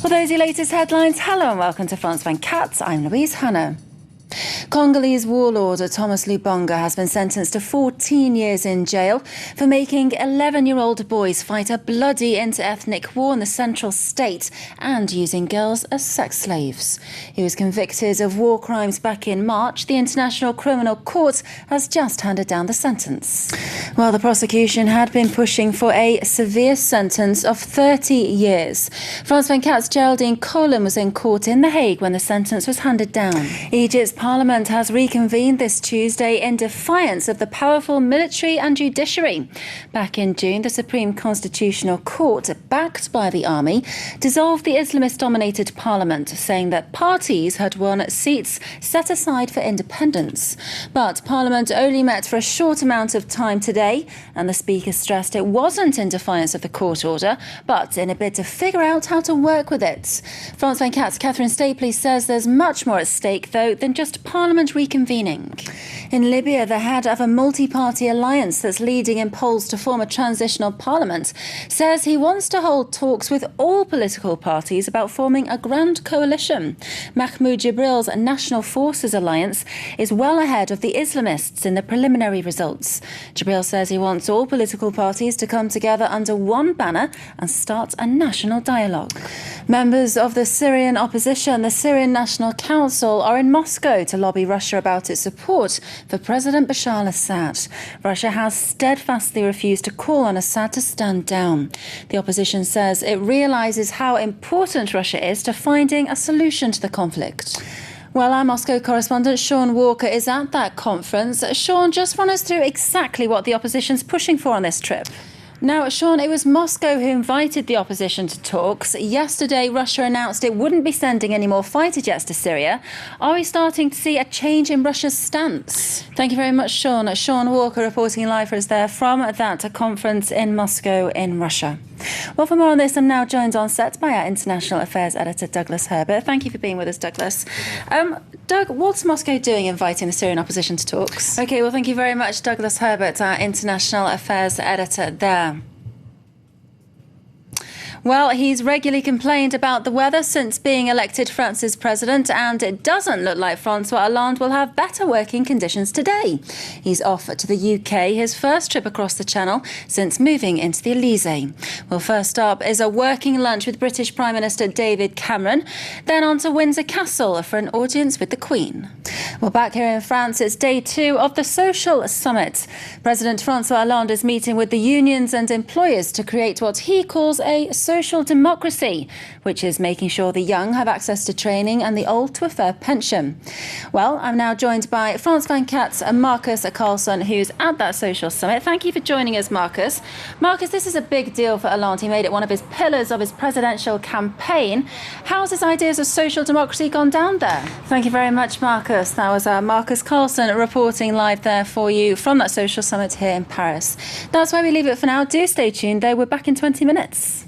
Well, those are your latest headlines. Hello and welcome to France 24. I'm Louise Hannah. Congolese warlord Thomas Lubonga has been sentenced to 14 years in jail for making 11-year-old boys fight a bloody inter-ethnic war in the central state and using girls as sex slaves. He was convicted of war crimes back in March. The International Criminal Court has just handed down the sentence. Well, the prosecution had been pushing for a severe sentence of 30 years. France 24's Geraldine Colin was in court in The Hague when the sentence was handed down. Egypt's Parliament has reconvened this Tuesday in defiance of the powerful military and judiciary. Back in June, the Supreme Constitutional Court, backed by the army, dissolved the Islamist-dominated parliament, saying that parties had won seats set aside for independence. But Parliament only met for a short amount of time today, and the Speaker stressed it wasn't in defiance of the court order, but in a bid to figure out how to work with it. France 24's Catherine Stapley says there's much more at stake, though, than just Parliament reconvening. In Libya, the head of a multi-party alliance that's leading in polls to form a transitional parliament says he wants to hold talks with all political parties about forming a grand coalition. Mahmoud Jibril's National Forces Alliance is well ahead of the Islamists in the preliminary results. Jibril says he wants all political parties to come together under one banner and start a national dialogue. Members of the Syrian opposition, the Syrian National Council, are in Moscow to lobby Russia about its support for President Bashar al-Assad. Russia has steadfastly refused to call on Assad to stand down. The opposition says it realises how important Russia is to finding a solution to the conflict. Well, our Moscow correspondent Sean Walker is at that conference. Sean, just run us through exactly what the opposition's pushing for on this trip. Now, Sean, it was Moscow who invited the opposition to talks. Yesterday, Russia announced it wouldn't be sending any more fighter jets to Syria. Are we starting to see a change in Russia's stance? Thank you very much, Sean. Sean Walker reporting live for us there from that conference in Moscow in Russia. Well, for more on this, I'm now joined on set by our International Affairs Editor, Douglas Herbert. Thank you for being with us, Douglas. Doug, what's Moscow doing inviting the Syrian opposition to talks? OK, well, thank you very much, Douglas Herbert, our International Affairs Editor there. Well, he's regularly complained about the weather since being elected France's president, and it doesn't look like Francois Hollande will have better working conditions today. He's off to the UK, his first trip across the Channel since moving into the Elysée. Well, first up is a working lunch with British Prime Minister David Cameron, then on to Windsor Castle for an audience with the Queen. Well, back here in France, it's day 2 of the Social Summit. President Francois Hollande is meeting with the unions and employers to create what he calls a social democracy, which is making sure the young have access to training and the old to a fair pension. Well, I'm now joined by France 24's Marcus Carlson, who's at that Social Summit. Thank you for joining us, Marcus. Marcus, this is a big deal for Hollande. He made it one of his pillars of his presidential campaign. How's his ideas of social democracy gone down there? Thank you very much, Marcus. That was Marcus Carlson reporting live there for you from that Social Summit here in Paris. That's where we leave it for now. Do stay tuned, though. We're back in 20 minutes.